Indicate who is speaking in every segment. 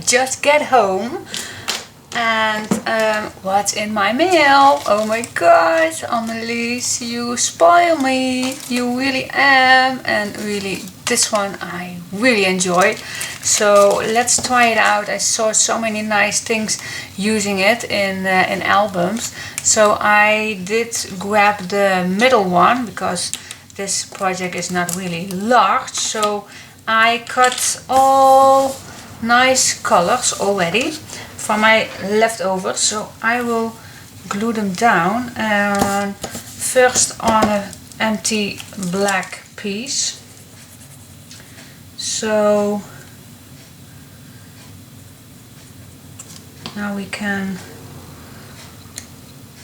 Speaker 1: just get home. And what's in my mail? Oh my gosh, Annelies, you spoil me. You really am. And really, this one I really enjoyed. So let's try it out. I saw so many nice things using it in albums. So I did grab the middle one because this project is not really large. So I cut all nice colors already from my leftovers, so I will glue them down, and first on an empty black piece. So now we can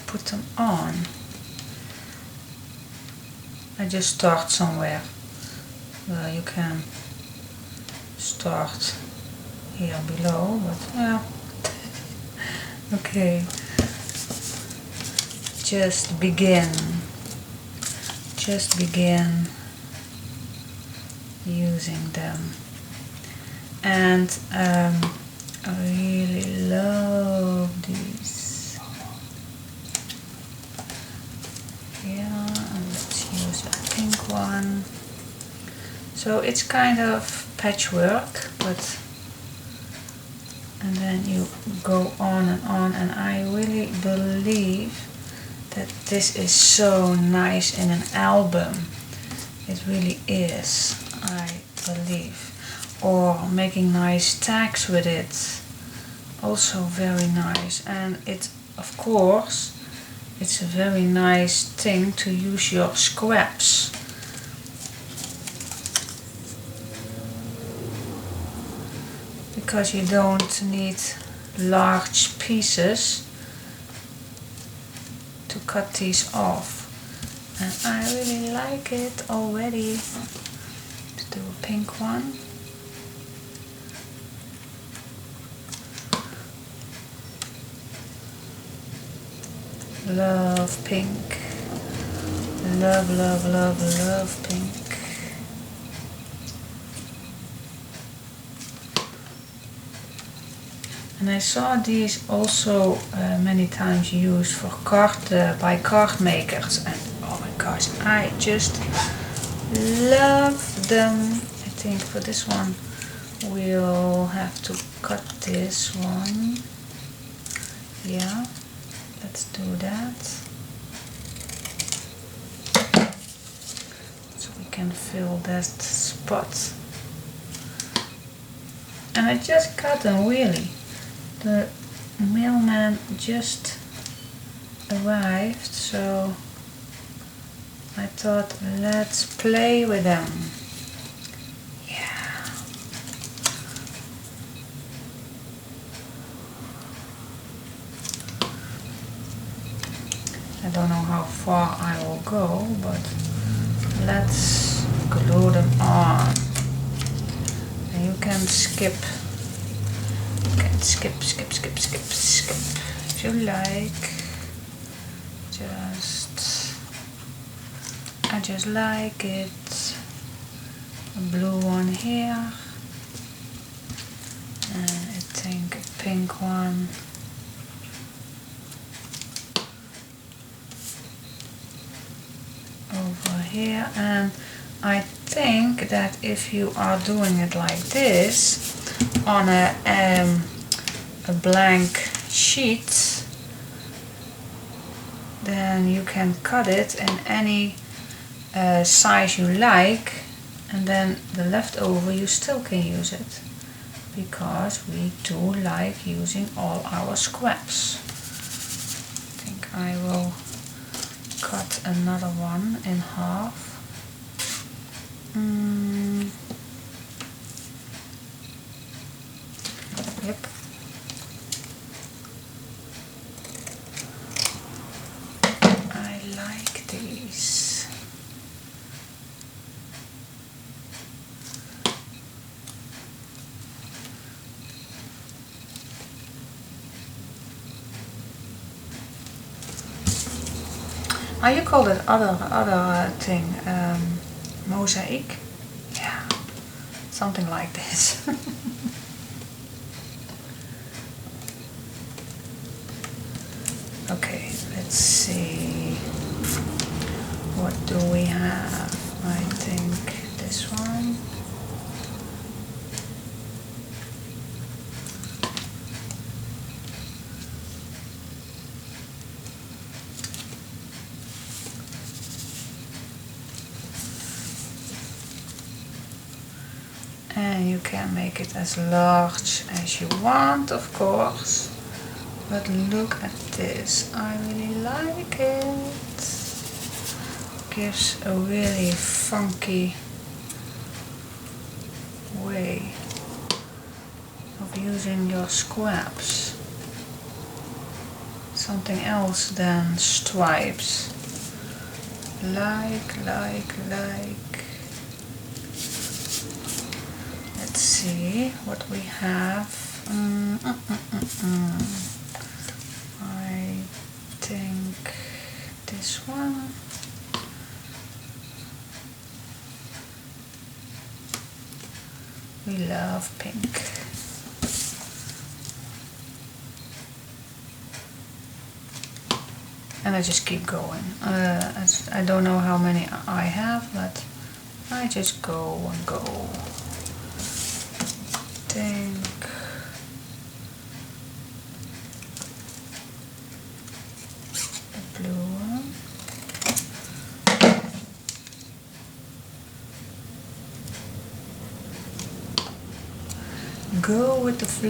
Speaker 1: put them on. I just start somewhere. Well, you can start here below, but yeah. Okay, just begin using them. And I really love these. Yeah, and let's use a pink one. So it's kind of patchwork, but and then you go on, and I really believe that this is so nice in an album. It really is, I believe. Or making nice tags with it, also very nice. And it, of course, it's a very nice thing to use your scraps. Because you don't need large pieces to cut these off. And I really like it already. Let's do a pink one. Love pink. Love, love, love, love pink. And I saw these also many times used for by card makers, and oh my gosh, I just love them. I think for this one we'll have to cut this one. Yeah, let's do that. So we can fill that spot. And I just cut them really. The mailman just arrived, so I thought, let's play with them. Yeah. I don't know how far I will go, but let's glue them on. And you can skip. Skip if you like. I just like it. A blue one here, and I think a pink one. Over here, and I think that if you are doing it like this on a blank sheet, then you can cut it in any size you like, and then the leftover you still can use it, because we do like using all our scraps. I think I will cut another one in half. Yep. I like these. You call it other thing, mosaic? Yeah, something like this. What do we have? I think this one. And you can make it as large as you want, of course. But look at this, I really like it. Gives a really funky way of using your scraps. Something else than stripes. Like. Let's see what we have. I think this one. We love pink. And I just keep going. I don't know how many I have, but I just go and go. Think. The blue one. Go with the flow.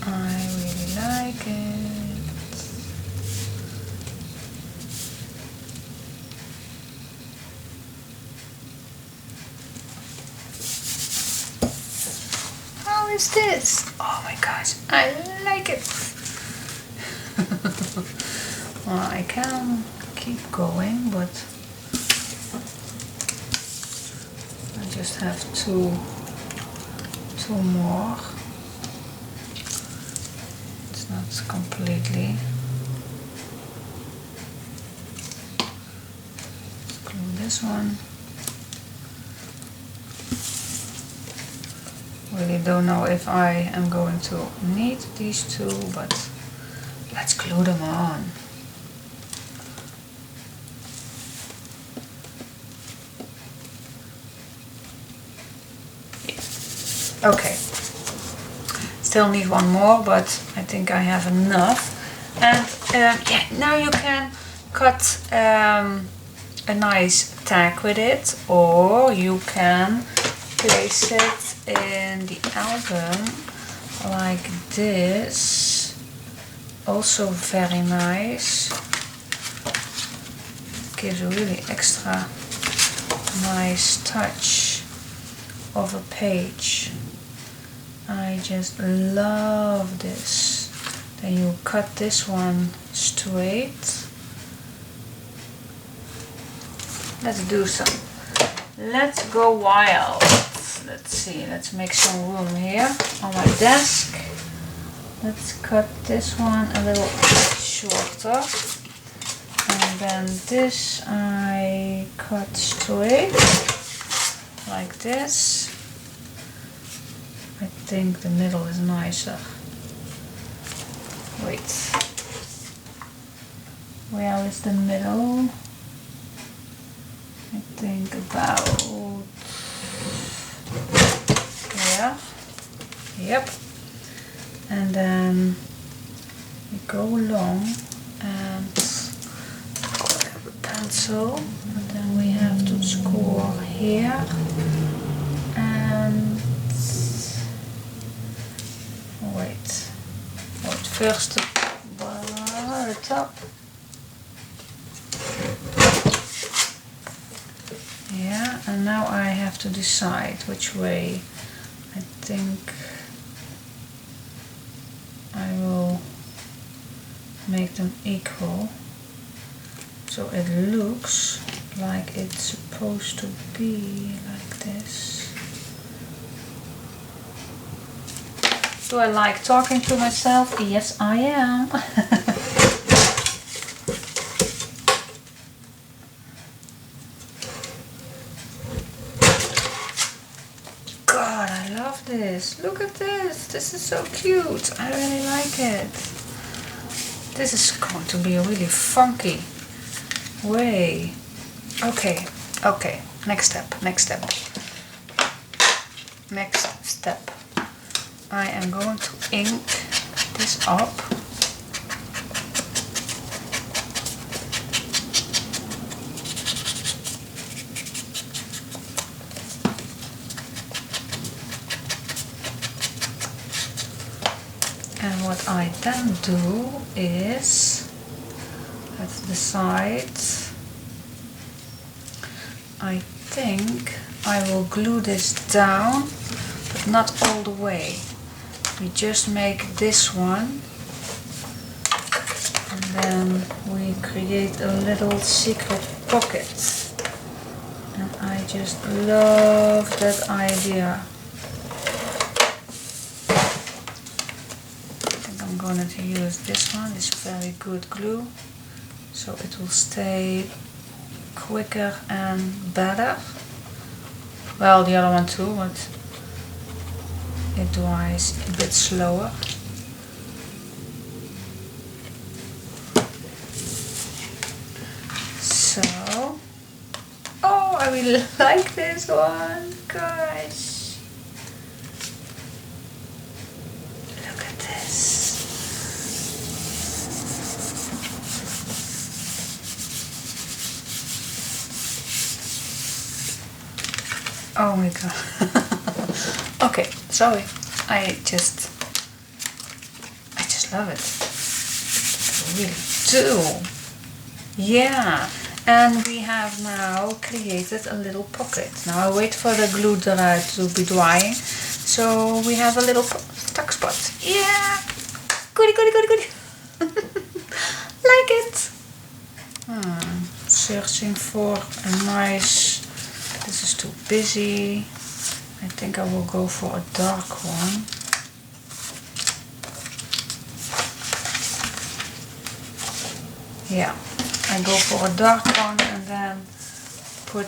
Speaker 1: I really like it. How is this? Oh my gosh, I like it. Well, I can keep going, but I just have two more. It's not completely. Let's glue this one. Really don't know if I am going to need these two, but let's glue them on. Okay, still need one more, but I think I have enough. And yeah, now you can cut a nice tag with it, or you can place it in the album like this. Also very nice. Gives a really extra nice touch of a page. I just love this. Then you cut this one straight. Let's do some. Let's go wild. Let's see, let's make some room here on my desk. Let's cut this one a little shorter. And then this I cut straight, like this. I think the middle is nicer. Wait. Where is the middle? I think about here. Yep. And then we go along and grab a pencil, and then we have to score here and wait. First the top. Yeah, and now I have to decide which way. I think I will make them equal, so it looks like it's supposed to be like this. Do I like talking to myself? Yes, I am. this. Look at this. This is so cute. I really like it. This is going to be a really funky way. Okay, okay. Next step. I am going to ink this up. And what I then do is, at the side, I think I will glue this down, but not all the way. We just make this one, and then we create a little secret pocket. And I just love that idea. I'm going to use this one. It's very good glue, so it will stay quicker and better. Well, the other one too, but it dries a bit slower. So, oh, I really like this one, guys. Look at this. Oh my god. Okay, sorry. I just love it. I really do. Yeah. And we have now created a little pocket. Now I wait for the glue to be drying. So we have a little tuck spot. Yeah. Goody. Like it. Searching for a nice. This is too busy. I think I will go for a dark one. Yeah, I go for a dark one and then put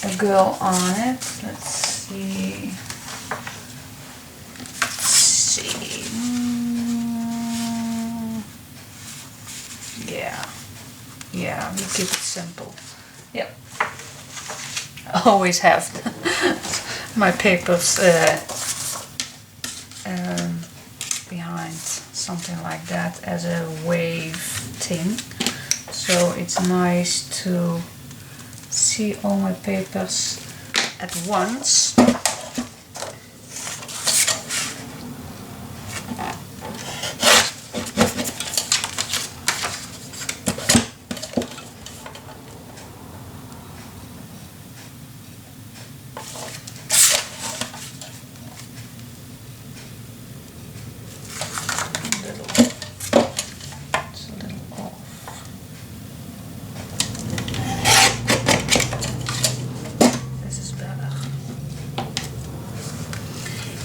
Speaker 1: a girl on it. Let's see. Yeah, we keep it simple. Yep. I always have my papers behind something like that as a wave thing. So it's nice to see all my papers at once.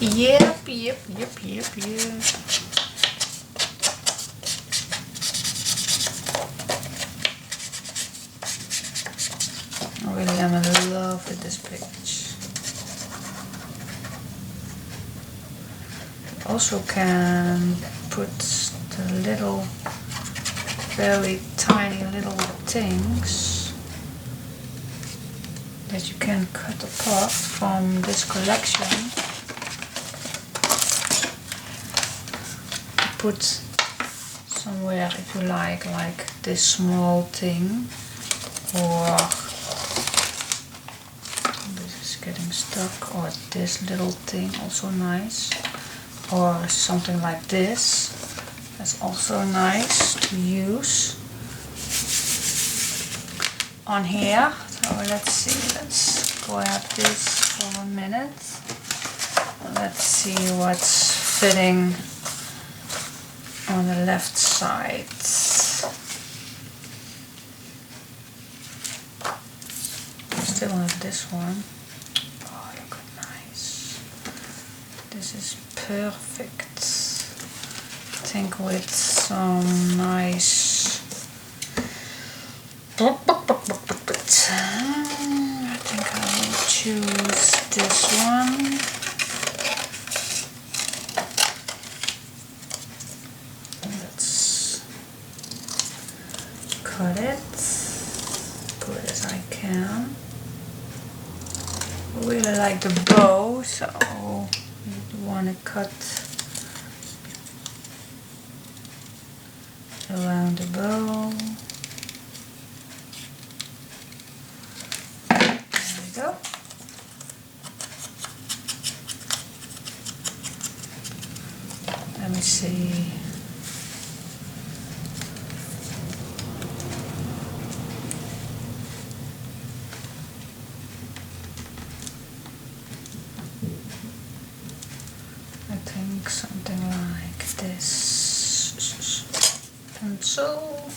Speaker 1: Yep. I really am in love with this page. You also can put the little, very tiny little things that you can cut apart from this collection. Put somewhere if you like this small thing, or this is getting stuck, or this little thing, also nice, or something like this. That's also nice to use on here. So let's see, let's grab this for a minute. Let's see what's fitting on the left side. Still have this one. Oh, look how nice. This is perfect. I think with some nice. I think I will choose this cut it as good as I can. I really like the bow, so you want to cut around the bow. There we go. Let me see. I think something like this. Pencil.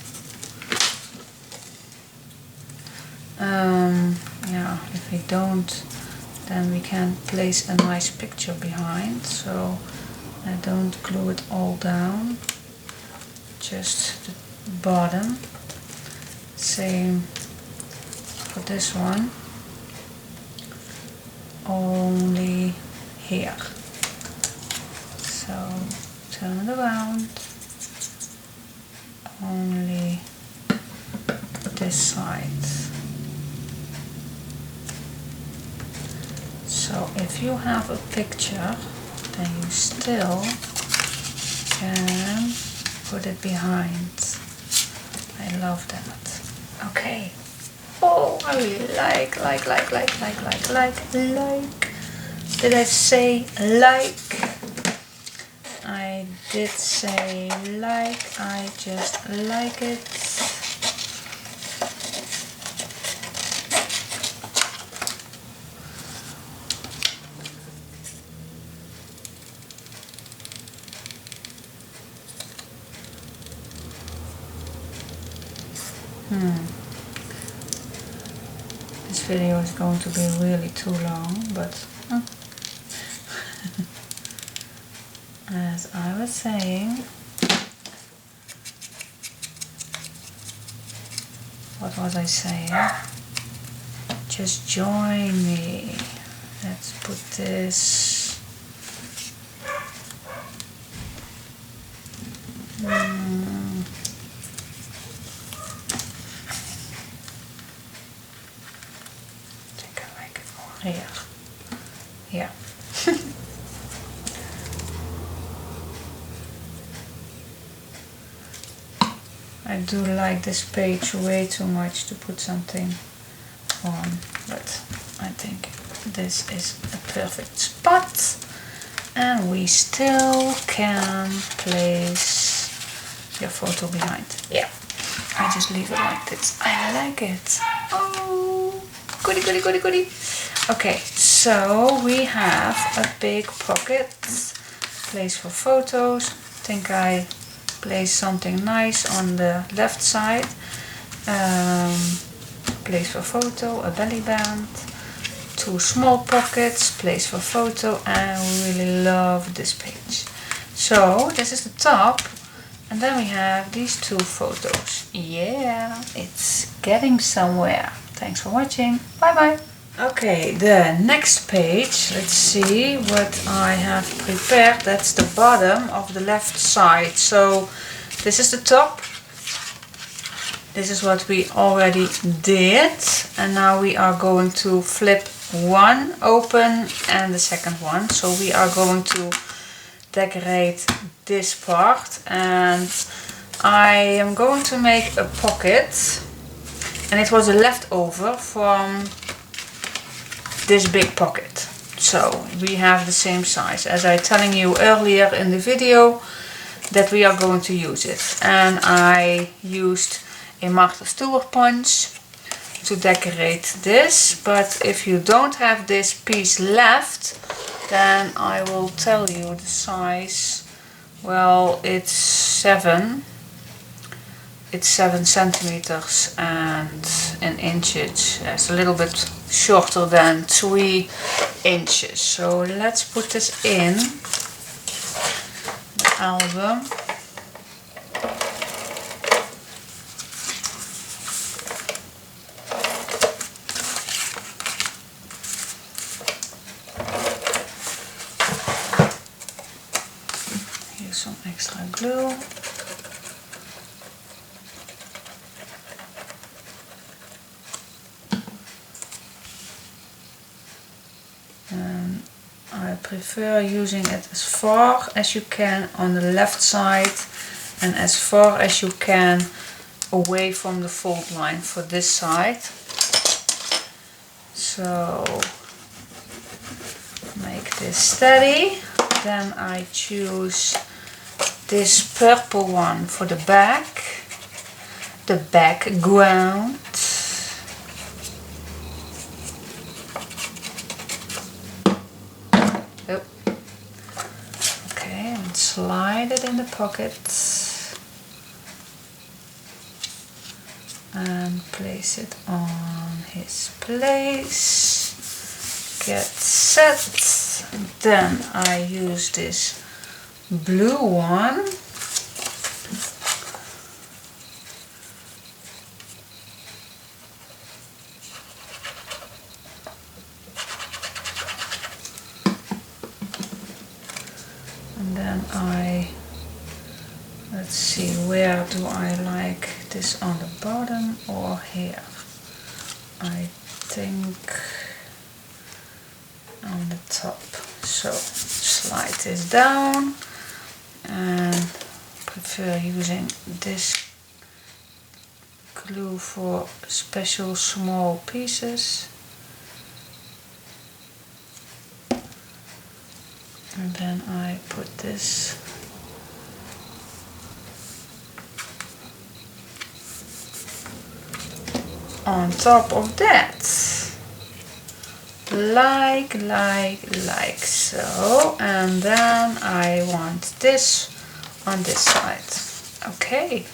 Speaker 1: Yeah, if we don't, then we can place a nice picture behind. So I don't glue it all down, just the bottom. Same for this one, only here. So turn it around, only this side. So if you have a picture, then you still can put it behind. I love that. Okay. Oh, I really like. Did I say like? I did say like. I just like it. This video is going to be really too long, but as I was saying, what was I saying? Just join me. Let's put this. Here. Yeah. I do like this page way too much to put something on, but I think this is a perfect spot, and we still can place your photo behind. Yeah, I just leave it like this. I like it. Oh, goody, goody, goody, goody. Okay, so we have a big pocket, place for photos. I think I place something nice on the left side. Place for photo, a belly band, 2 small pockets, place for photo, and we really love this page. So this is the top, and then we have these 2 photos. Yeah, it's getting somewhere. Thanks for watching. Bye bye. Okay, the next page, let's see what I have prepared. That's the bottom of the left side. So this is the top. This is what we already did. And now we are going to flip one open and the second one. So we are going to decorate this part. And I am going to make a pocket. And it was a leftover from this big pocket, so we have the same size as I telling you earlier in the video that we are going to use it. And I used a Martha punch to decorate this, but if you don't have this piece left, then I will tell you the size. Well, it's 7 centimeters, and in inches it's a little bit shorter than 3 inches. So let's put this in the album. Here's some extra glue. prefer using it as far as you can on the left side and as far as you can away from the fold line for this side. So make this steady. Then I choose this purple one for the background. Oh. Okay, and slide it in the pocket and place it on his place. Get set. Then I use this blue one. And then let's see, where do I like this, on the bottom or here? I think on the top. So slide this down and prefer using this glue for special small pieces. And then I put this on top of that, like so. And then I want this on this side. Okay,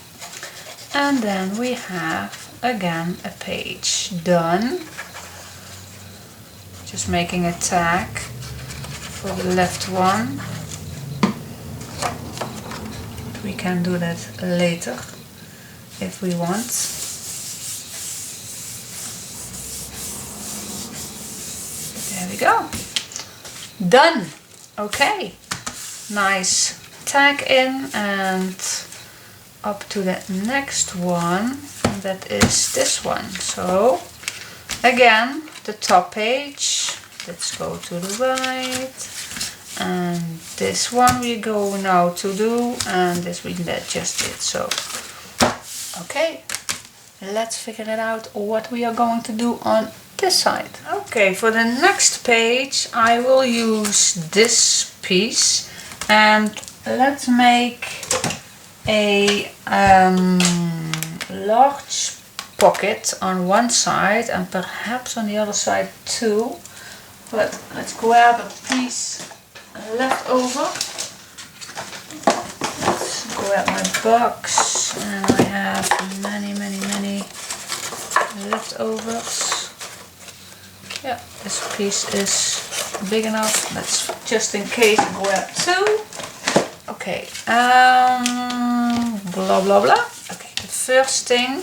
Speaker 1: and then we have again a page done. Just making a tag for the left one. We can do that later if we want. There we go. Done. Okay. Nice tag in, and up to the next one. And that is this one. So again, the top page. Let's go to the right. And this one we go now to do, and this we just did. So okay, let's figure it out what we are going to do on this side. Okay, for the next page I will use this piece, and let's make a large pocket on one side and perhaps on the other side too. But let's grab a piece left over. Let's grab my box, and I have many leftovers. Yeah, this piece is big enough. Let's just in case grab two. Okay, blah blah blah. Okay, the first thing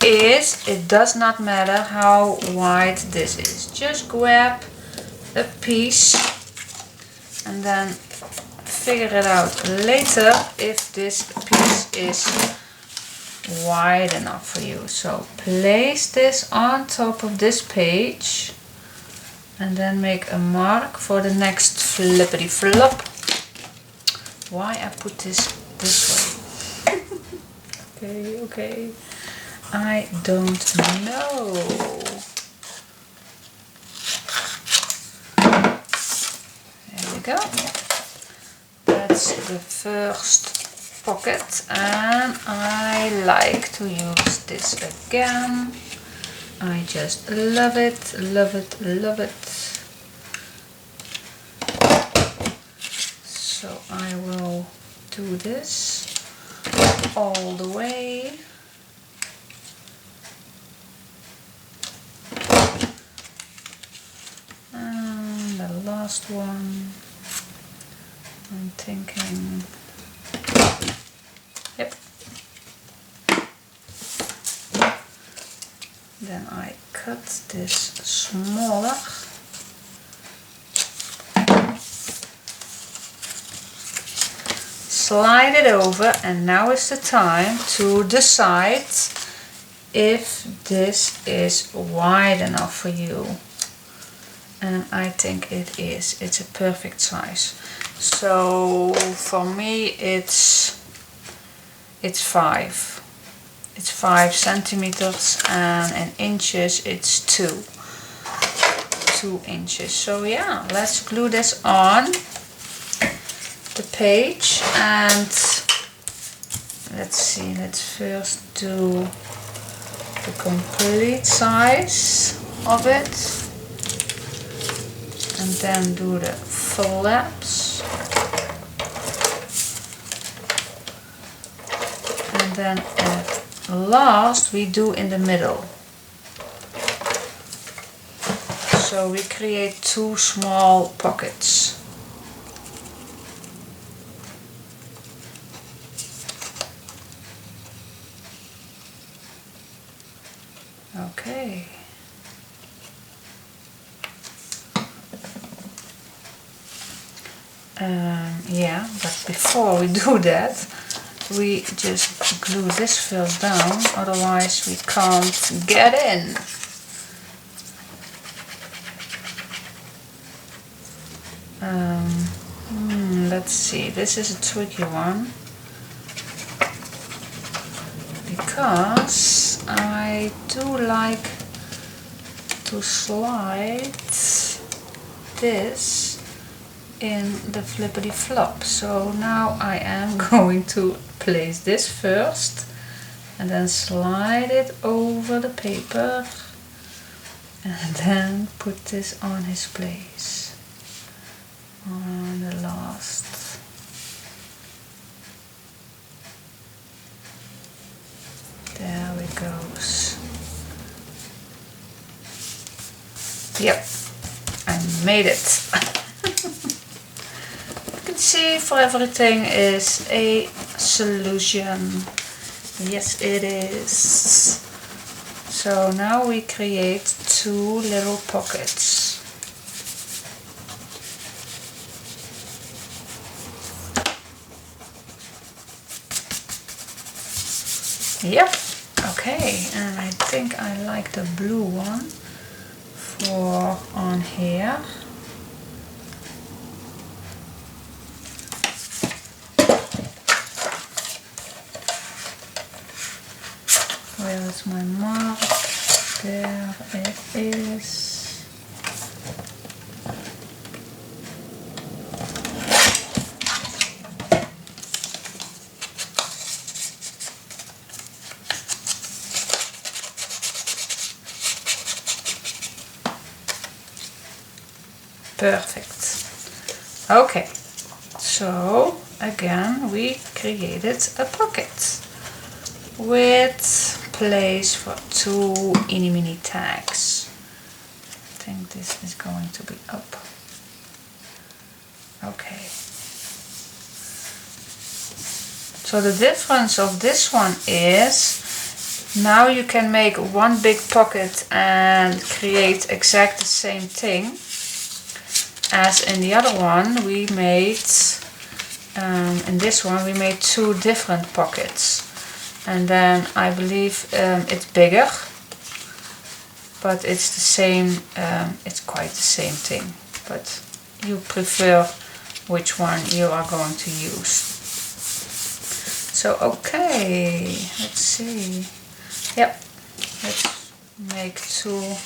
Speaker 1: is, it does not matter how wide this is. Just grab a piece and then figure it out later if this piece is wide enough for you. So place this on top of this page and then make a mark for the next flippity flop. Why I put this way? Okay. I don't know. There we go. That's the first pocket, and I like to use this again. I just love it, love it, love it. So I will do this all the way. And the last one, I'm thinking, yep. Then I cut this smaller. Slide it over, and now is the time to decide if this is wide enough for you. and I think it is. It's a perfect size. So for me it's 5. It's 5 centimeters, and in inches it's 2 inches. So yeah, let's glue this on the page, and let's see, let's first do the complete size of it, and then do the flaps, and then at last we do in the middle. So we create 2 small pockets. Okay. Yeah, but before we do that, we just glue this first down, otherwise we can't get in. Let's see, this is a tricky one, because I do like to slide this in the flippity flop. So now I am going to place this first and then slide it over the paper and then put this on his place on the last. There we goes. Yep, I made it. You can see for everything is a solution. Yes, it is. So now we create 2 little pockets. Yep, okay, and I think I like the blue one for on here. Where is my mark? There it is. Perfect. Okay, so again we created a pocket with place for 2 eeny mini tags. I think this is going to be up. Okay. So the difference of this one is now you can make one big pocket and create exact the same thing as in the other one we made. In this one we made 2 different pockets, and then I believe it's bigger, but it's the same, it's quite the same thing, but you prefer which one you are going to use. So okay, let's see. Yep, let's make 2.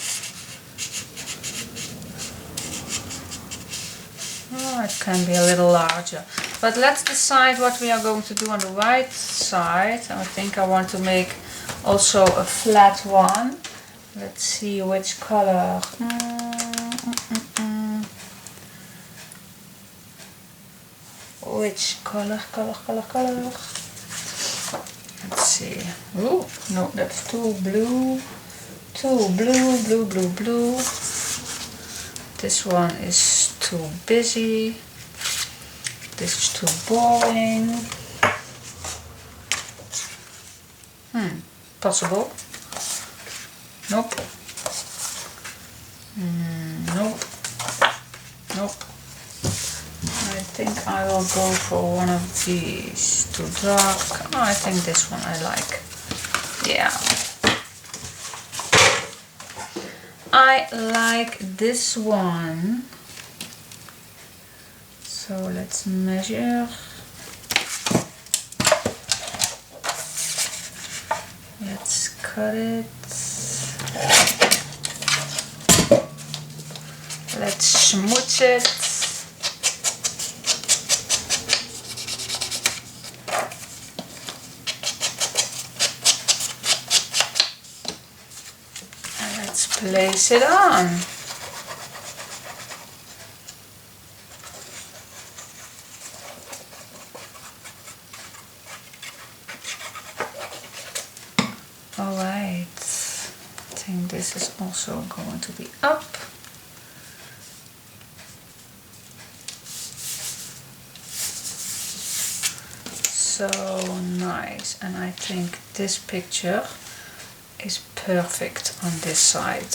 Speaker 1: Oh, it can be a little larger, but let's decide what we are going to do on the right side. I think I want to make also a flat one. Let's see which color. Which color? Let's see. Oh, no, that's too blue. Blue. This one is too busy. This is too boring. Possible. Nope. Nope. I think I will go for one of these. Too dark. Oh, I think this one I like. Yeah. I like this one. So let's measure. Let's cut it. Let's smooch it. And let's place it on. Alright, I think this is also going to be up. So nice, and I think this picture is perfect on this side.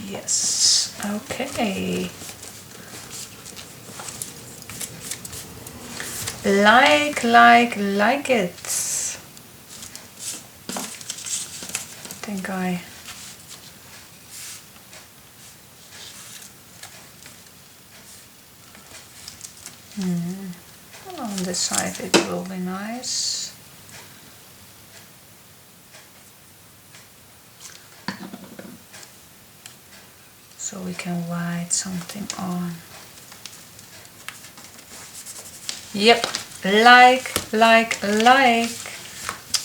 Speaker 1: Yes, okay. Like it. I think on this side it will be nice. So we can write something on. Yep, like.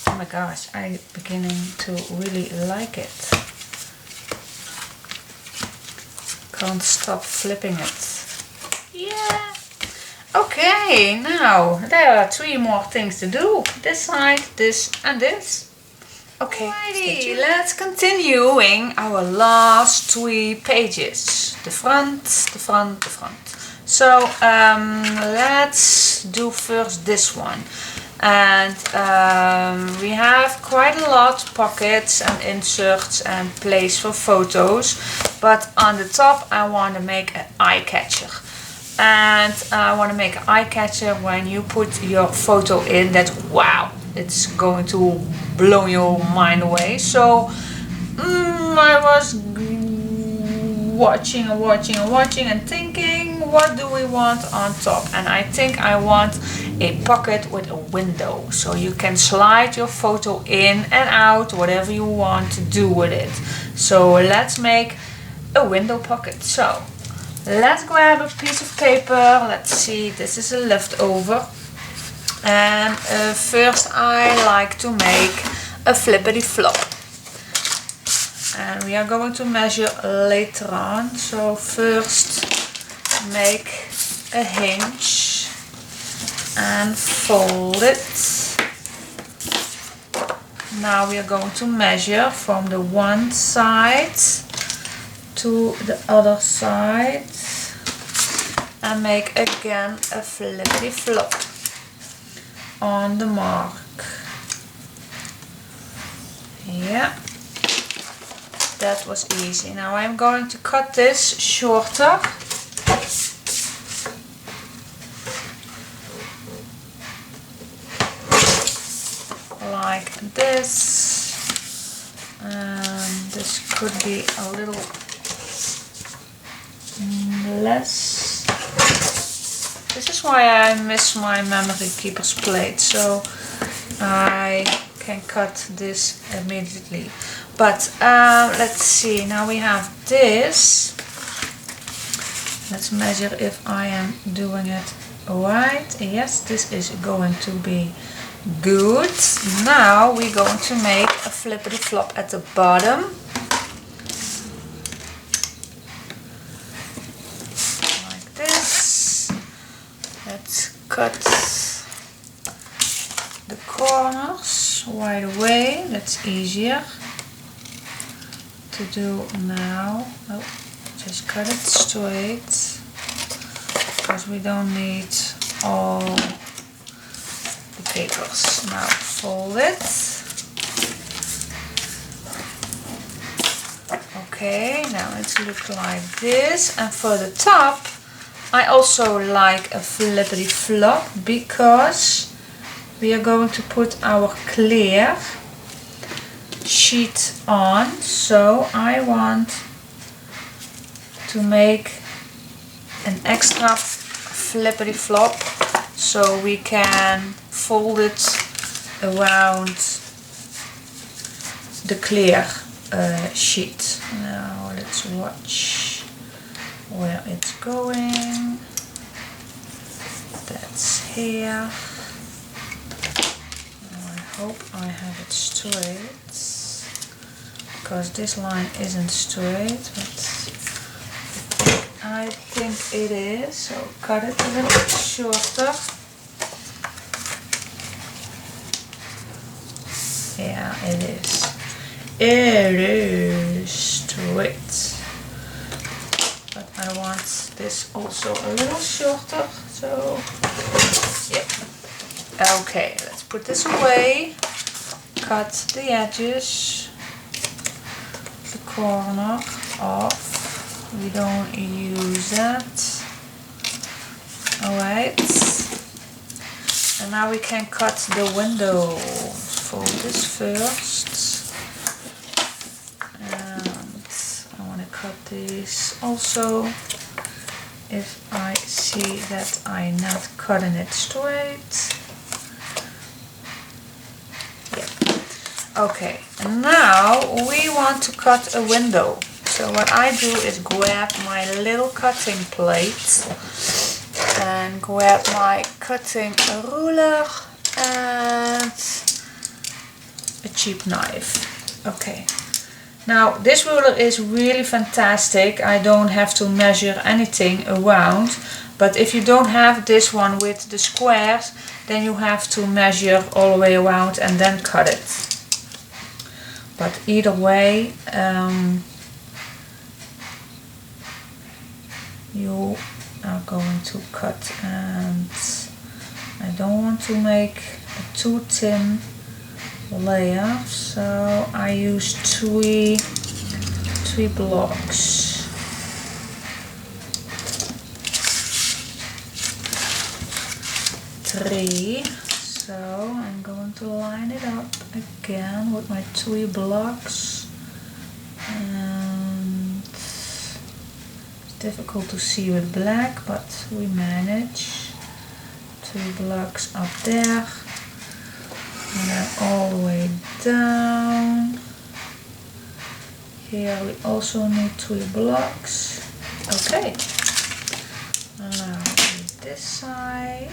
Speaker 1: Oh my gosh, I'm beginning to really like it. Can't stop flipping it. Yeah. Okay, now there are 3 more things to do. This side, this and this. Okay, alrighty, let's continuing our last 3 pages. The front, the front, the front. So let's do first this one. And we have quite a lot pockets and inserts and place for photos. But on the top I want to make an eye catcher. And I want to make an eye catcher when you put your photo in that, wow, it's going to blow your mind away. So I was watching and thinking, what do we want on top? And I think I want a pocket with a window, so you can slide your photo in and out, whatever you want to do with it. So let's make a window pocket. So let's grab a piece of paper. Let's see, this is a leftover. And first I like to make a flippity flop. And we are going to measure later on. So first make a hinge and fold it. Now we are going to measure from the one side to the other side and make again a flippity flop on the mark. Yeah, that was easy. Now I'm going to cut this shorter. Like this. And this could be a little less. This is why I miss my memory keeper's plate, so I can cut this immediately. But let's see, now we have this. Let's measure if I am doing it right. Yes, this is going to be good. Now we're going to make a flippity flop at the bottom. Like this. Let's cut the corners right away. That's easier to do now. Oh, just cut it straight, because we don't need all the papers. Now fold it. Okay, now it's look like this. And for the top, I also like a flippity flop because we are going to put our clear sheet on. So I want to make an extra flippity flop so we can fold it around the clear sheet. Now let's watch where it's going. That's here. Now I hope I have it straight, because this line isn't straight, but I think it is, so cut it a little bit shorter. Yeah, it is. It is straight. But I want this also a little shorter, so yeah. Okay, let's put this away. Cut the edges, the corner off. We don't use that. Alright. And now we can cut the window. Fold this first. And I want to cut this also. If I see that I'm not cutting it straight. Yeah. Okay, and now we want to cut a window. So what I do is grab my little cutting plate and grab my cutting ruler and a cheap knife. Okay. Now this ruler is really fantastic. I don't have to measure anything around. But if you don't have this one with the squares, then you have to measure all the way around and then cut it. But either way, you are going to cut, and I don't want to make a too thin layer, so I use three blocks. So I'm going to line it up again with my 3 blocks, and it's difficult to see with black, but we manage. 3 blocks up there, and then all the way down. Here we also need 3 blocks. Okay, now this side.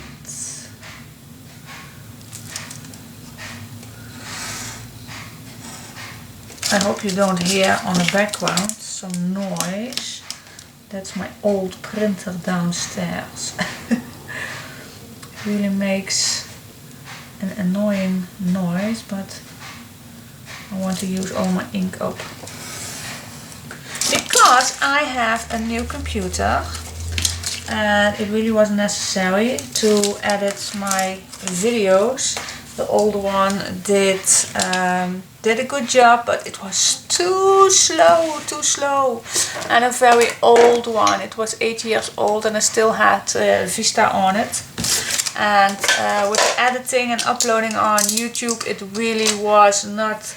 Speaker 1: I hope you don't hear on the background some noise. That's my old printer downstairs. Really makes an annoying noise, but I want to use all my ink up. Because I have a new computer and it really wasn't necessary to edit my videos. The old one did a good job, but it was too slow, and a very old one. It was 8 years old and I still had Vista on it. And with editing and uploading on YouTube, it really was not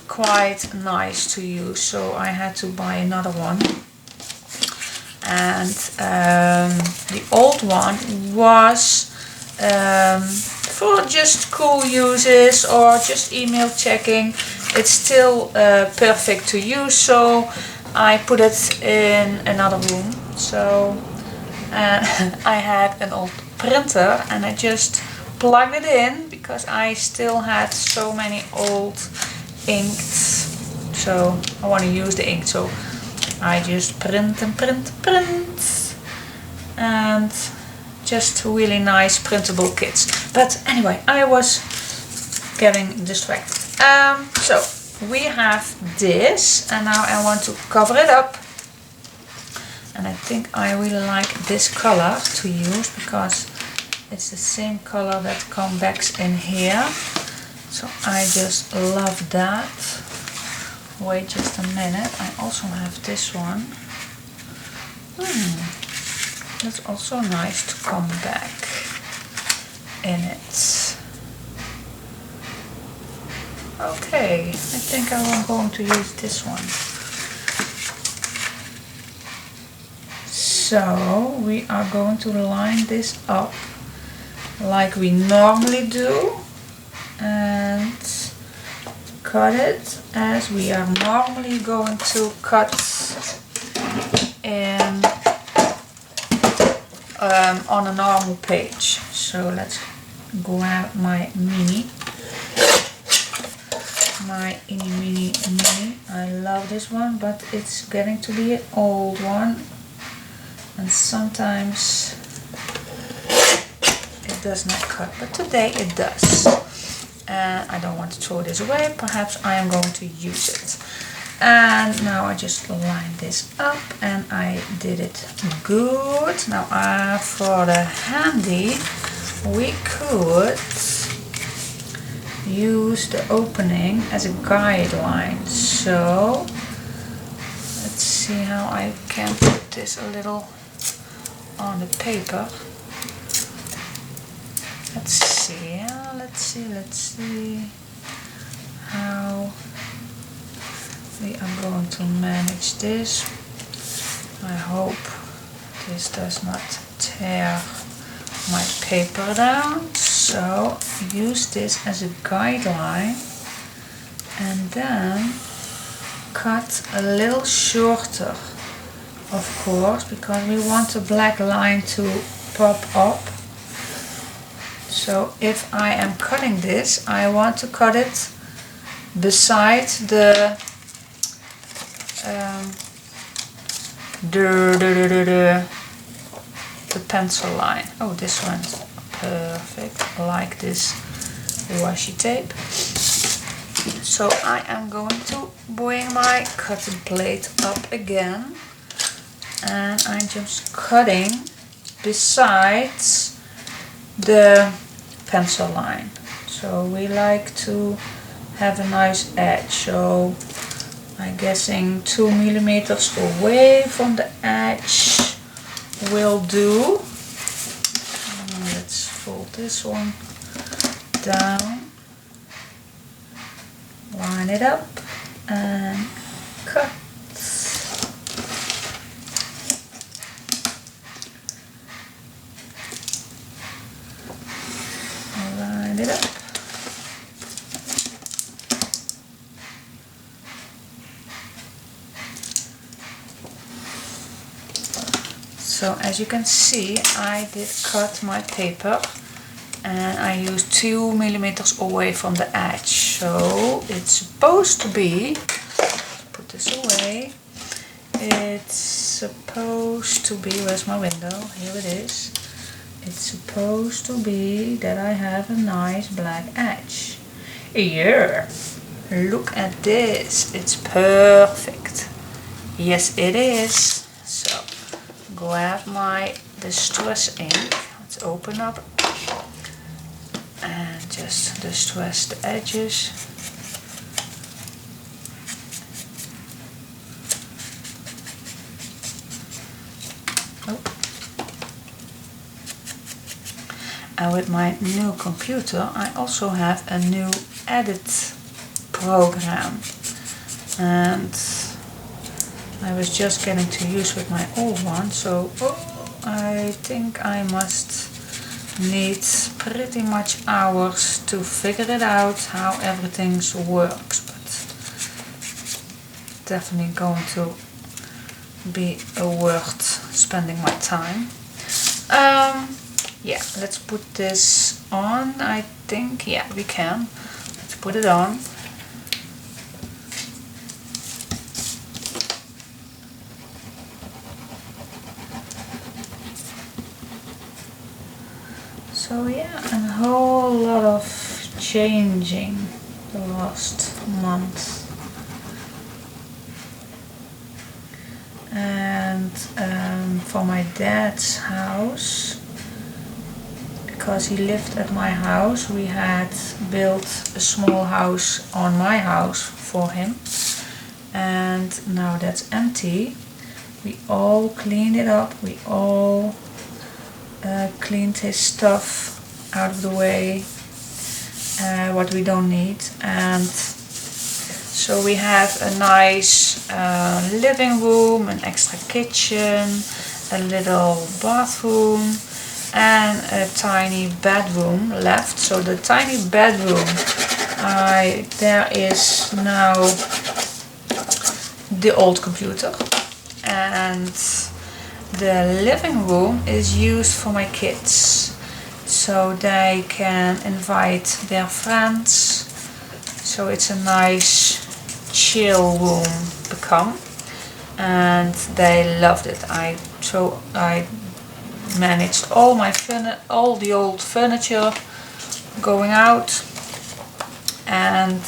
Speaker 1: quite nice to use, so I had to buy another one. And the old one was for just cool uses or just email checking. It's still perfect to use, so I put it in another room. So I had an old printer and I just plugged it in because I still had so many old inks, so I want to use the ink, so I just print and just really nice printable kits. But anyway, I was getting distracted. So we have this, and now I want to cover it up. And I think I really like this color to use because it's the same color that comes back in here. So I just love that. Wait just a minute. I also have this one. That's also nice to come back in it. Okay, I think I'm going to use this one. So we are going to line this up like we normally do and cut it as we are normally going to cut in on a normal page. So let's grab my mini. Mini. I love this one, but it's getting to be an old one, and sometimes it does not cut, but today it does. And I don't want to throw this away. Perhaps I am going to use it. And now I just line this up, and I did it good. Now for the handy, we could use the opening as a guideline. So let's see how I can put this a little on the paper. Let's see how we are going to manage this. I hope this does not tear my paper down. So use this as a guideline and then cut a little shorter, of course, because we want the black line to pop up. So if I am cutting this, I want to cut it beside the pencil line. Oh, this one's perfect, like this washi tape. So I am going to bring my cutting plate up again, and I'm just cutting besides the pencil line. So we like to have a nice edge, so I'm guessing 2 millimeters away from the edge will do. Let's fold this one down, line it up and cut. Line it up. So as you can see, I did cut my paper and I used 2 millimeters away from the edge. So it's supposed to be, put this away, it's supposed to be, where's my window? Here it is. It's supposed to be that I have a nice black edge. Yeah, look at this, it's perfect. Yes, it is. So grab my distress ink, let's open up and just distress the edges. Oh. And with my new computer I also have a new edit program, and I was just getting to use with my old one, so I think I must need pretty much hours to figure it out how everything works, but definitely going to be worth spending my time. Yeah, let's put this on. I think, yeah, we can. Let's put it on. So yeah, a whole lot of changing the last month. And for my dad's house, because he lived at my house, we had built a small house on my house for him. and now that's empty. We all cleaned it up, we all cleaned his stuff out of the way, what we don't need, and so we have a nice living room, an extra kitchen, a little bathroom, and a tiny bedroom left. So the tiny bedroom, there is now the old computer, and the living room is used for my kids, so they can invite their friends. So it's a nice chill room become, and they loved it. I managed all the old furniture going out, and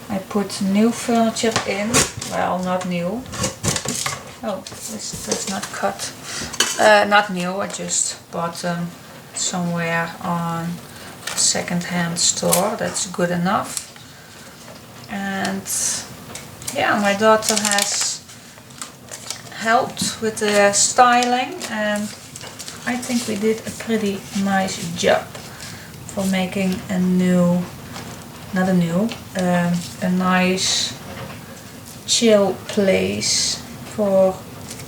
Speaker 1: I put new furniture in. Well, not new. Oh, this does not cut. Not new, I just bought them somewhere on a second-hand store. That's good enough. And yeah, my daughter has helped with the styling, and I think we did a pretty nice job for making a nice chill place for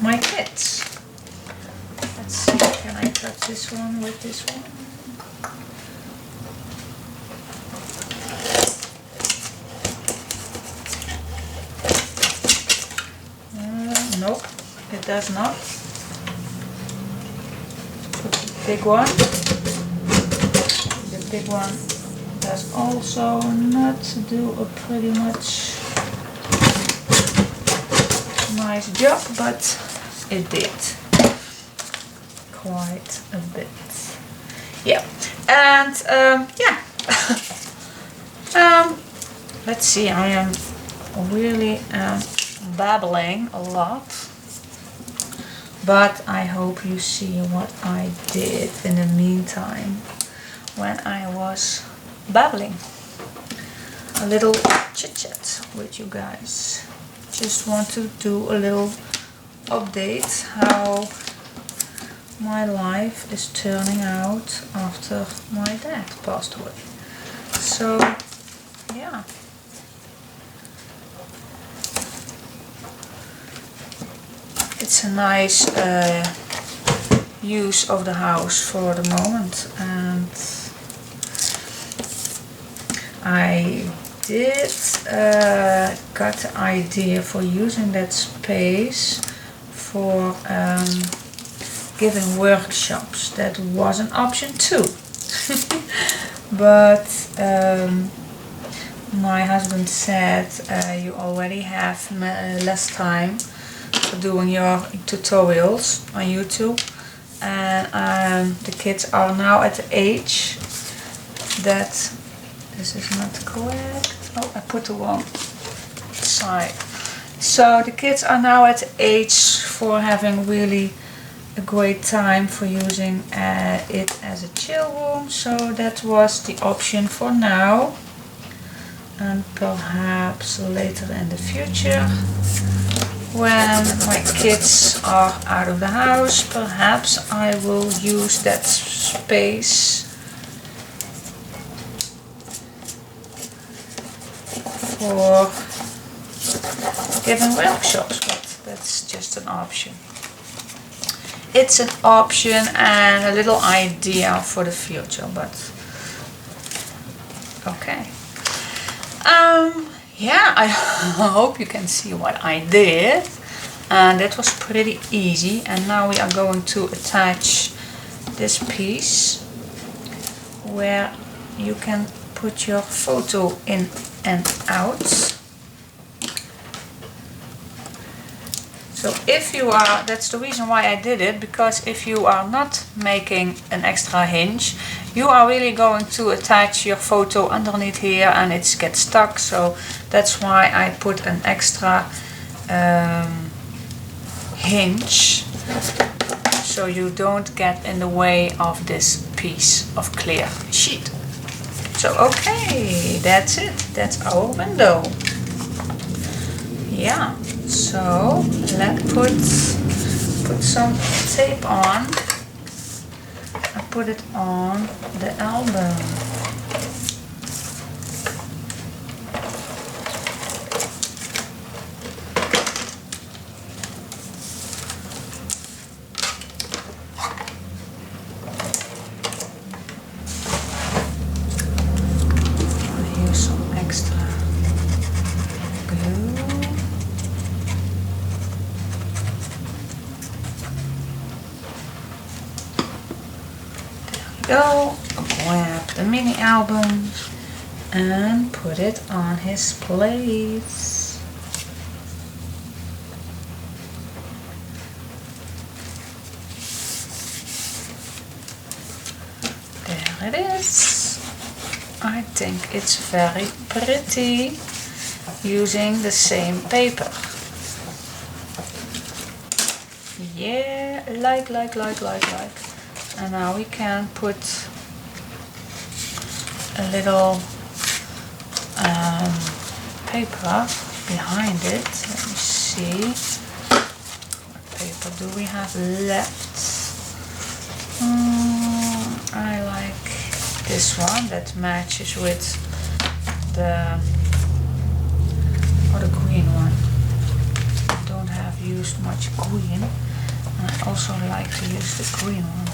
Speaker 1: my kids. Let's see, can I cut this one with this one? Nope, it does not. Put the big one. The big one does also not do a pretty much nice job, but it did quite a bit. Yeah, and yeah. Let's see, I am really babbling a lot, but I hope you see what I did in the meantime when I was babbling. A little chit chat with you guys. Just want to do a little update how my life is turning out after my dad passed away. So yeah. It's a nice use of the house for the moment, and I did got the idea for using that space for giving workshops. That was an option too. But my husband said you already have less time for doing your tutorials on YouTube, and the kids are now at the age that this is not correct. Oh, I put the wrong side. So the kids are now at the age for having really a great time for using it as a chill room. So that was the option for now, and perhaps later in the future, when my kids are out of the house, perhaps I will use that space for giving workshops, but that's just an option. It's an option and a little idea for the future, but okay. Yeah, I hope you can see what I did, and that was pretty easy. And now we are going to attach this piece where you can put your photo in and out. So if you are, that's the reason why I did it, because if you are not making an extra hinge, you are really going to attach your photo underneath here and it gets stuck. So that's why I put an extra hinge, so you don't get in the way of this piece of clear sheet. So okay, that's it. That's our window. Yeah, so let's put some tape on and put it on the album. Here's some extra glue. Go, grab the mini album and put it on his plate. There it is. I think it's very pretty using the same paper. Yeah, like. And now we can put a little paper behind it. Let me see. What paper do we have left? I like this one that matches with the green one. I don't have used much green. And I also like to use the green one.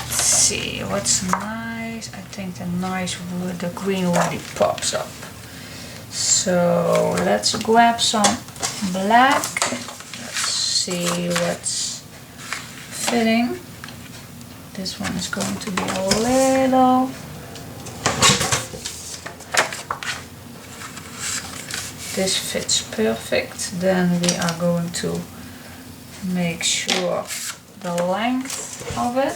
Speaker 1: See what's nice. I think the green really pops up. So let's grab some black. Let's see what's fitting. This one is going to be a little. This fits perfect. Then we are going to make sure the length of it.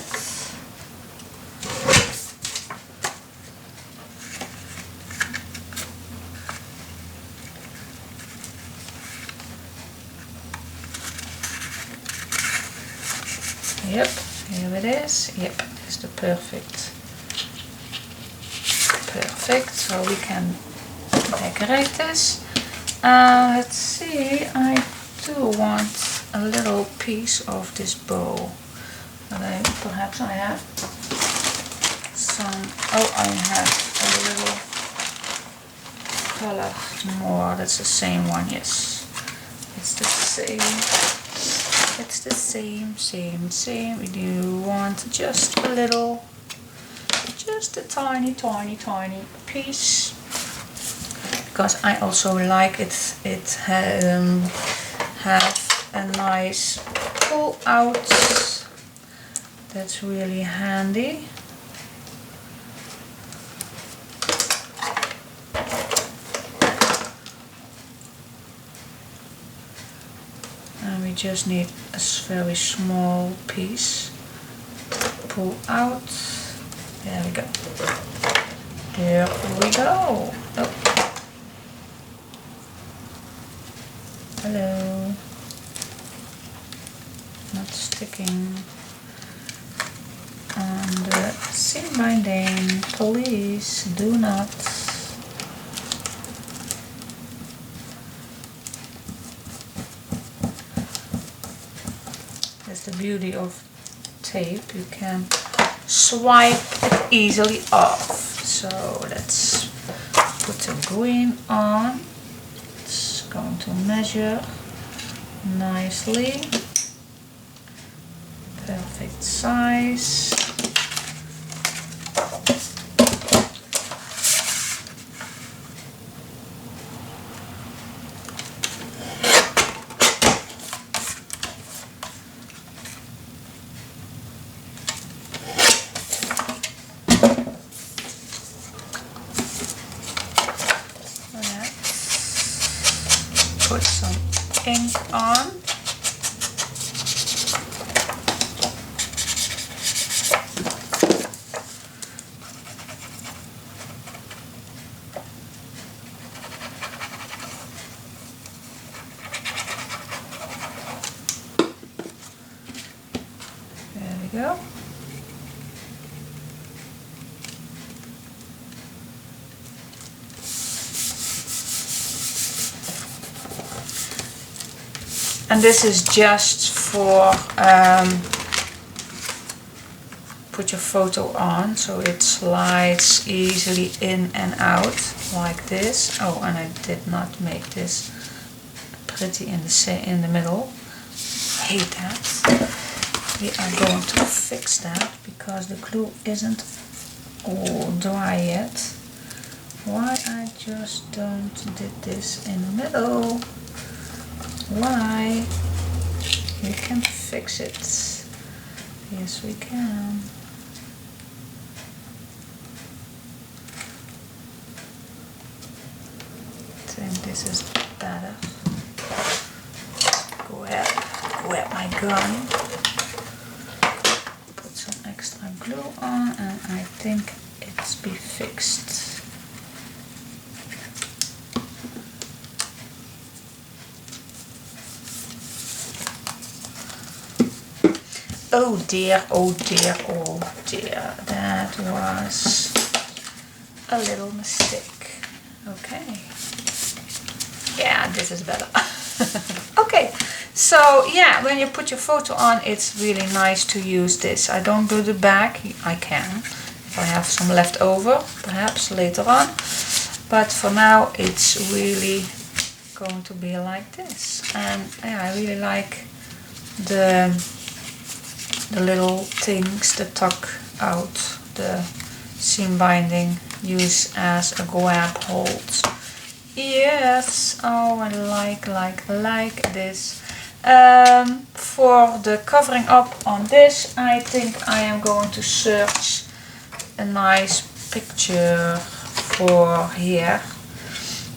Speaker 1: Yep, here it is. Yep, it's the perfect. So we can decorate this. Let's see, I do want a little piece of this bow. But perhaps I have some. Oh, I have a little color more. That's the same one. Yes, it's the same. It's the same. We do want just a little, just a tiny piece, because I also like it. It have a nice pull out. That's really handy. And we just need a very small piece. Pull out. There we go. There we go. Oh. Hello. Not sticking on the seam binding. Please do not. That's the beauty of tape. You can swipe it easily off. So let's put the green on. It's going to measure nicely. Perfect size. Put some ink on. There we go. And this is just for put your photo on, so it slides easily in and out like this. Oh, and I did not make this pretty in the middle. I hate that. We are going to fix that because the glue isn't all dry yet. Why I just don't did this in the middle? Why? We can fix it. Yes, we can. I think this is better. Grab my gun. Put some extra glue on, and I think it's be fixed. Oh dear, oh dear, oh dear. That was a little mistake. Okay. Yeah, this is better. Okay, so yeah, when you put your photo on, it's really nice to use this. I don't do the back. I can, if I have some left over, perhaps later on. But for now, it's really going to be like this. And yeah, I really like the little things that tuck out the seam binding, use as a grab hold. Yes, oh, I like this. For the covering up on this, I think I am going to search a nice picture for here,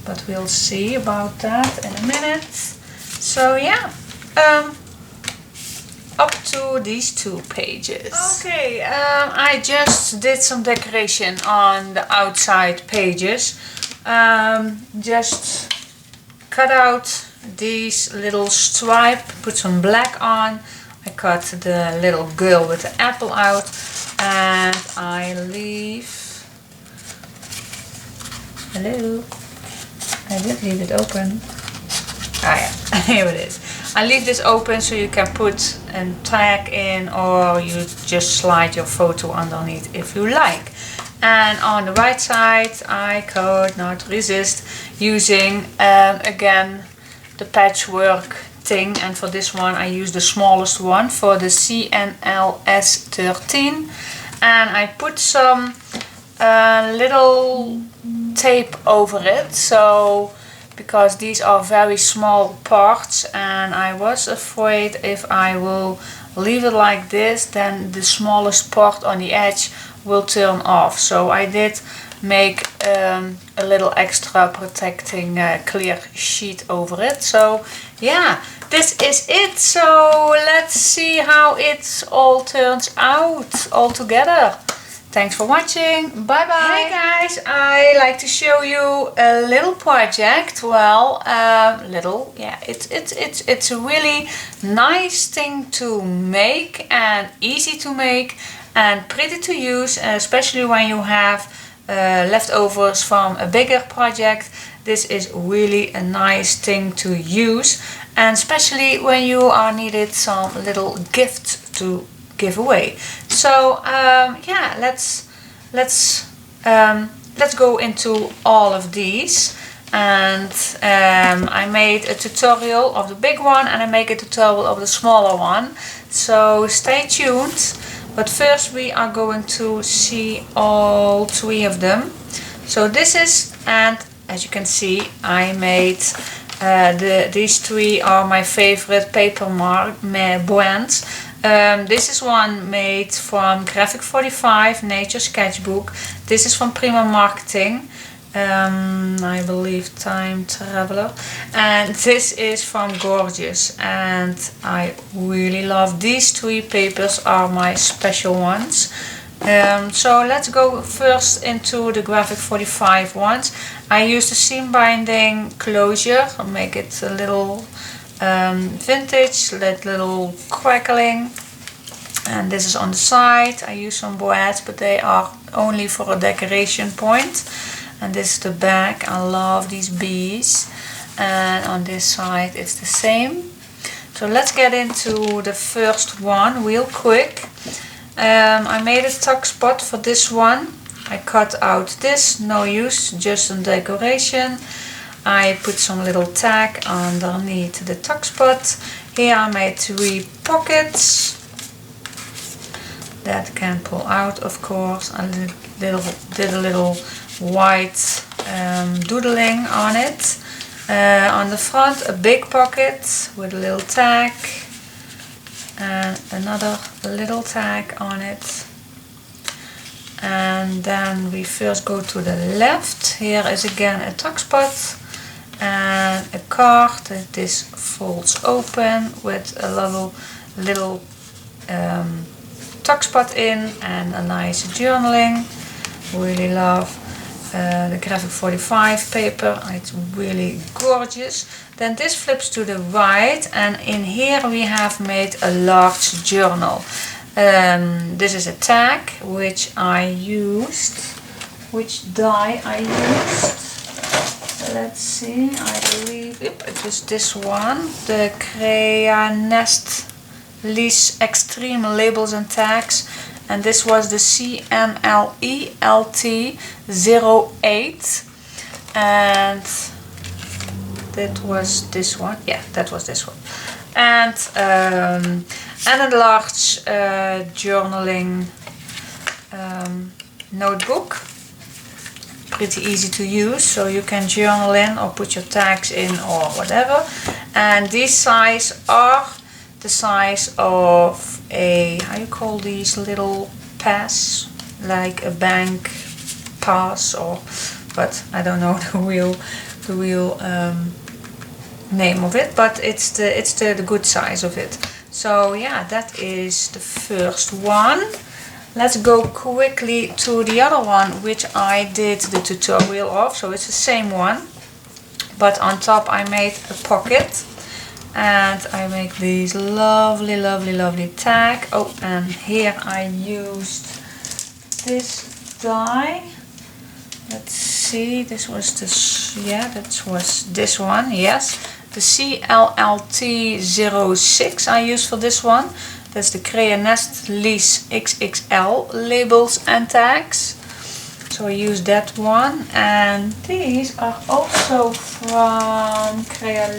Speaker 1: but we'll see about that in a minute. So yeah, up to these 2 pages. Okay, I just did some decoration on the outside pages. Just cut out these little stripe, put some black on. I cut the little girl with the apple out, and I leave. Hello, I did leave it open. Ah yeah, here it is. I leave this open so you can put a tag in, or you just slide your photo underneath if you like. And on the right side, I could not resist using again the patchwork thing, and for this one I use the smallest one for the CNLS 13, and I put some little tape over it, so because these are very small parts, and I was afraid if I will leave it like this, then the smallest part on the edge will turn off. So I did make a little extra protecting clear sheet over it. So yeah, this is it. So let's see how it all turns out all together. Thanks for watching. Bye bye. Hey guys, I like to show you a little project. Well, little, yeah, it's a really nice thing to make and easy to make and pretty to use, especially when you have leftovers from a bigger project. This is really a nice thing to use, and especially when you are needed some little gift to give away. So yeah, let's go into all of these. And I made a tutorial of the big one, and I make a tutorial of the smaller one, so stay tuned. But first we are going to see all 3 of them. So this is, and as you can see, I made these 3 are my favorite paper brands. This is one made from Graphic 45 Nature Sketchbook. This is from Prima Marketing, I believe Time Traveler, and this is from Gorjuss, and I really love these 3 papers, are my special ones. So let's go first into the Graphic 45 ones. I use the seam binding closure, I'll make it a little vintage, little crackling, and this is on the side. I use some boards, but they are only for a decoration point. And this is the back. I love these bees, and on this side it's the same. So let's get into the first one real quick. I made a tuck spot for this one. I cut out this, no use, just some decoration. I put some little tag underneath the tuck spot. Here I made 3 pockets that can pull out, of course. I did a little white doodling on it. On the front, a big pocket with a little tag and another little tag on it. And then we first go to the left. Here is again a tuck spot and a card that this folds open with a little tuck spot in and a nice journaling. Really love the Graphic 45 paper. It's really gorgeous. Then this flips to the right, and in here we have made a large journal. This is a tag which I used. Which die I used? Let's see, I believe it was this one, the Nest Lease Extreme Labels and Tags, and this was the CNLE LT08, and that was this one. Yeah, that was this one. And a large journaling notebook. Pretty easy to use, so you can journal in or put your tags in or whatever. And these size are the size of a, how you call these little pass, like a bank pass, or, but I don't know the real name of it, but it's the good size of it. So yeah, that is the first one. Let's go quickly to the other one, which I did the tutorial of. So it's the same one, but on top I made a pocket, and I make these lovely tag. Oh, and here I used this die. Let's see, this was this, yeah, that was this one, yes. The CLLT06 I used for this one. That's the Nest Lease XXL labels and tags. So I use that one. And these are also from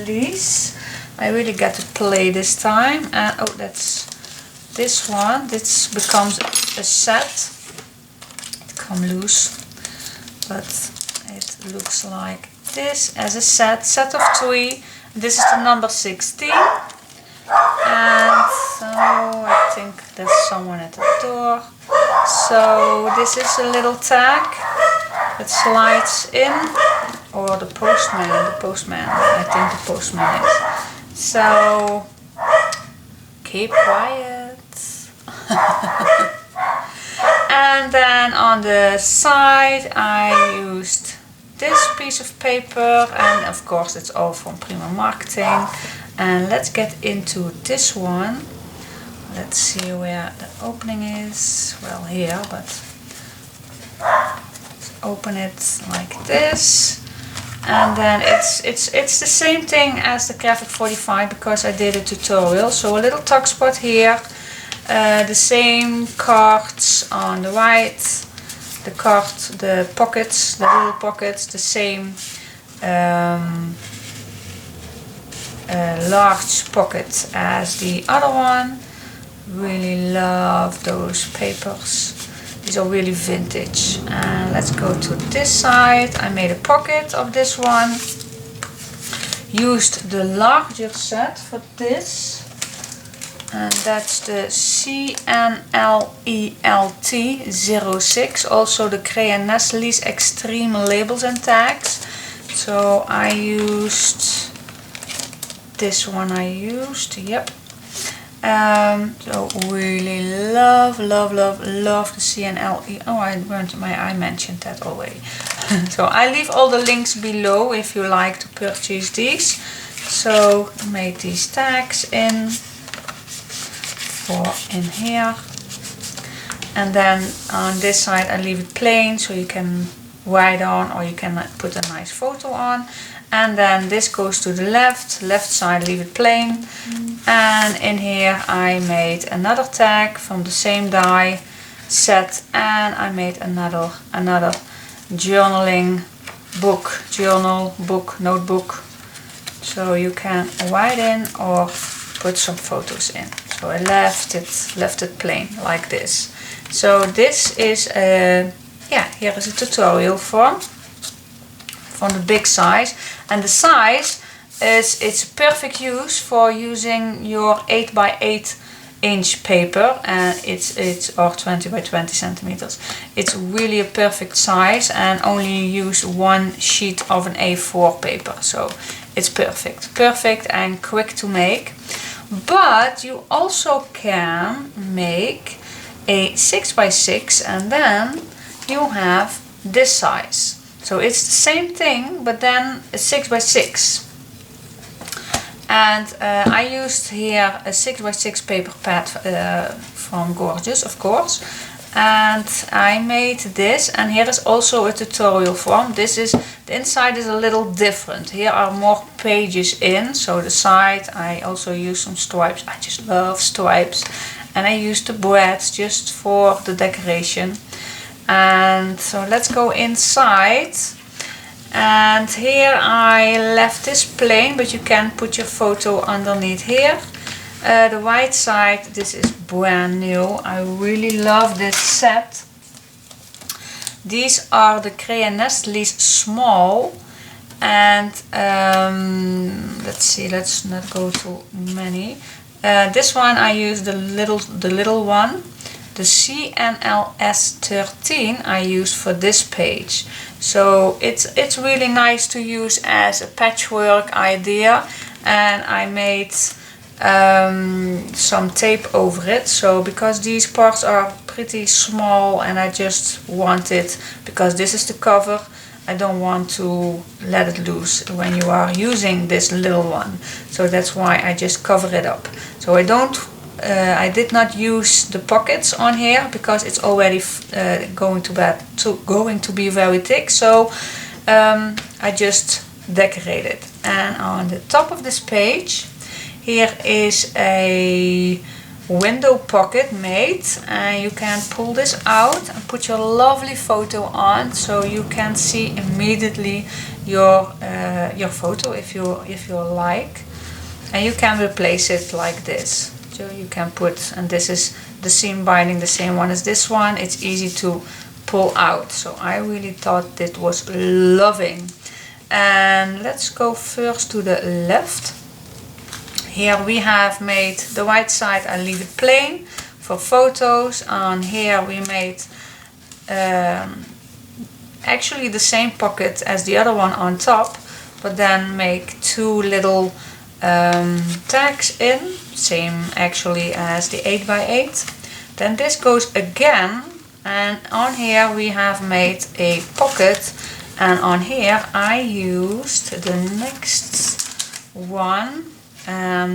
Speaker 1: Lease. I really got to play this time. And oh, that's this one. This becomes a set. It comes loose, but it looks like this as a set of 3. This is the number 16. And so I think there's someone at the door. So this is a little tag that slides in, or the postman, I think the postman is. So keep quiet. And then on the side I used this piece of paper, and of course it's all from Prima Marketing. And let's get into this one. Let's see where the opening is. Well, here, but let's open it like this. And then it's the same thing as the Graphic 45 because I did a tutorial. So a little tuck spot here, the same cards on the right, the pockets, the little pockets, the same large pocket as the other one. Really love those papers. These are really vintage. And let's go to this side. I made a pocket of this one. Used the larger set for this. And that's the CNLELT06. Also the Nest Lease Extreme Labels and Tags. So I used this one. Yep. So really love the CNLE. Oh, I mentioned that already. So I leave all the links below if you like to purchase these. So made these tags in here, and then on this side I leave it plain, so you can write on, or you can put a nice photo on. And then this goes to the left side, leave it plain. And in here I made another tag from the same die set, and I made another journaling book, notebook, so you can write in or put some photos in. So I left it plain like this. So this is here is a tutorial from the big size, and the size is, it's a perfect use for using your 8 by 8 inch paper, and it's or 20 by 20 centimeters. It's really a perfect size, and only use one sheet of an A4 paper, so it's perfect and quick to make. But you also can make a 6 by 6, and then you have this size. So it's the same thing, but then a 6 by 6. And I used here a 6 by 6 paper pad from Gorjuss, of course. And I made this, and here is also a tutorial form. This is, the inside is a little different. Here are more pages in, so the side I also use some stripes. I just love stripes. And I used the braids just for the decoration. And so let's go inside, and here I left this plain, but you can put your photo underneath here. The right side, this is brand new. I really love this set. These are the Crayon Nestlé small, and let's see, let's not go too many. This one I use the little one. The CNLS 13 I use for this page. So it's really nice to use as a patchwork idea, and I made some tape over it. So because these parts are pretty small, and I just want it, because this is the cover, I don't want to let it loose when you are using this little one. So that's why I just cover it up. So I did not use the pockets on here because it's already going to be very thick. So I just decorate it. And on the top of this page, here is a window pocket made, and you can pull this out and put your lovely photo on, so you can see immediately your photo if you like, and you can replace it like this. So you can put, and this is the seam binding, the same one as this one. It's easy to pull out. So I really thought it was loving. And let's go first to the left. Here we have made the right side, I leave it plain for photos. On here we made actually the same pocket as the other one on top, but then make two little tags in, same actually as the 8 by 8. Then this goes again, and on here we have made a pocket, and on here I used the next one.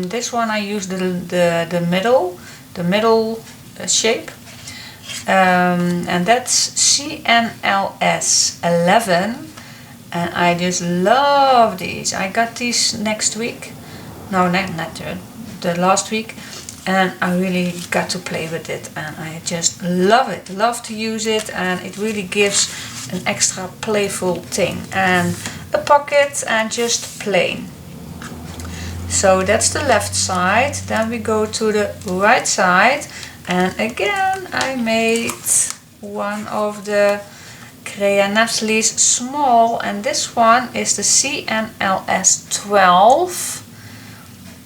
Speaker 1: This one I used the middle shape, and that's CNLS 11, and I just love these. I got these next week. No, not the last week, and I really got to play with it, and I just love it, love to use it, and it really gives an extra playful thing. And a pocket and just plain. So that's the left side. Then we go to the right side, and again I made one of the Crayon Nestlé small, and this one is the CNLS 12.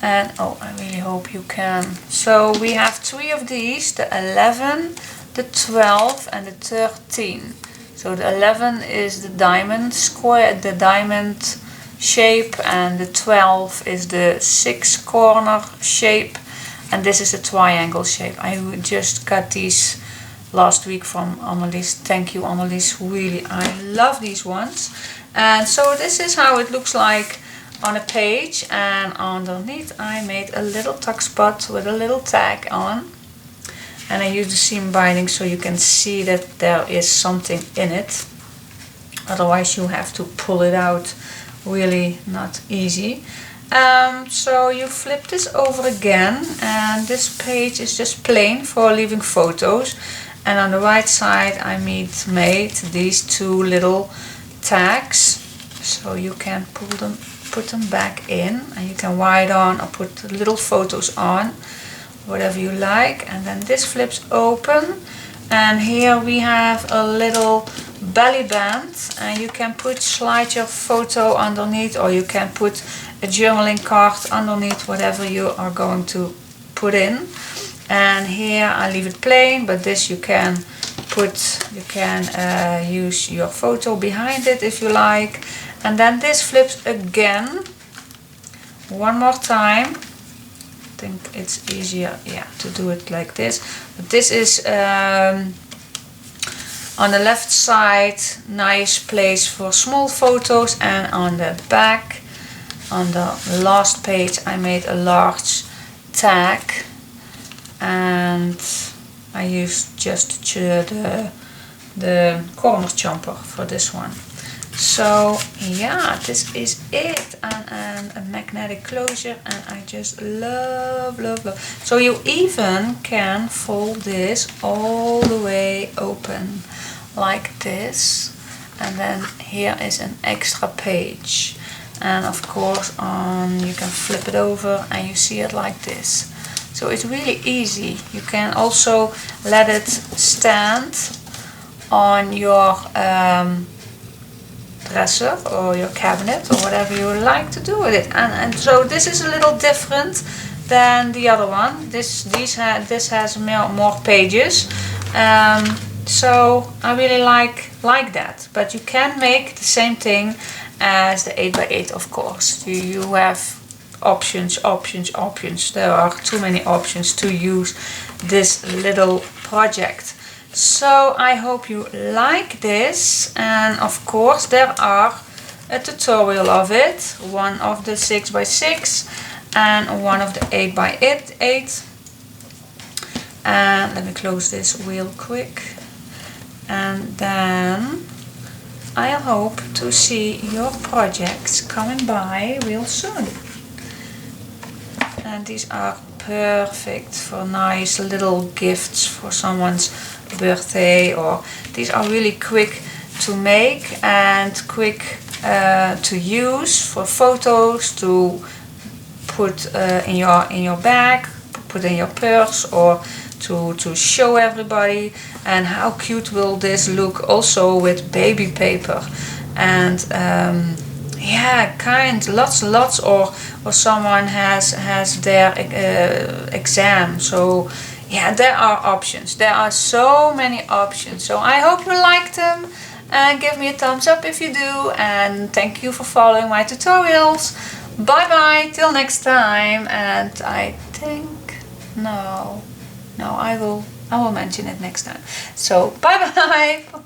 Speaker 1: And oh, I really hope you can. So we have three of these, the 11, the 12 and the 13. So the 11 is the diamond square, the diamond shape, and the 12 is the 6 corner shape, and this is a triangle shape. I just got these last week from Annelies. Thank you, Annelies. Really, I love these ones. And so this is how it looks like on a page, and underneath I made a little tuck spot with a little tag on, and I used the seam binding so you can see that there is something in it. otherwise you have to pull it out, really not easy. So you flip this over again, and this page is just plain for leaving photos, and on the right side I made these two little tags, so you can put them back in, and you can write on or put little photos on, whatever you like. And then this flips open, and here we have a little belly band, and you can slide your photo underneath, or you can put a journaling card underneath, whatever you are going to put in. And here I leave it plain, but this you can use your photo behind it if you like. And then this flips again one more time. I think it's easier, yeah, to do it like this. But this is on the left side, nice place for small photos, and on the back, on the last page, I made a large tag, and I used just the corner jumper for this one. So yeah, this is it, and a magnetic closure, and I just love. So you even can fold this all the way open like this, and then here is an extra page, and of course you can flip it over and you see it like this. So it's really easy. You can also let it stand on your dresser or your cabinet or whatever you like to do with it. And so this is a little different than the other one. This has more pages. So I really like that. But you can make the same thing as the 8x8, of course. You have options. There are too many options to use this little project. So I hope you like this, and of course there are a tutorial of it, one of the 6x6 and one of the 8x8. And let me close this real quick, and then I hope to see your projects coming by real soon. And these are perfect for nice little gifts for someone's birthday, or these are really quick to make and quick to use for photos, to put in your bag, put in your purse, or to show everybody. And how cute will this look also with baby paper, and yeah, lots, or someone has their exam. So yeah, there are options. There are so many options. So I hope you liked them, and give me a thumbs up if you do, and thank you for following my tutorials. Bye bye, till next time. And I think I will mention it next time. So bye bye.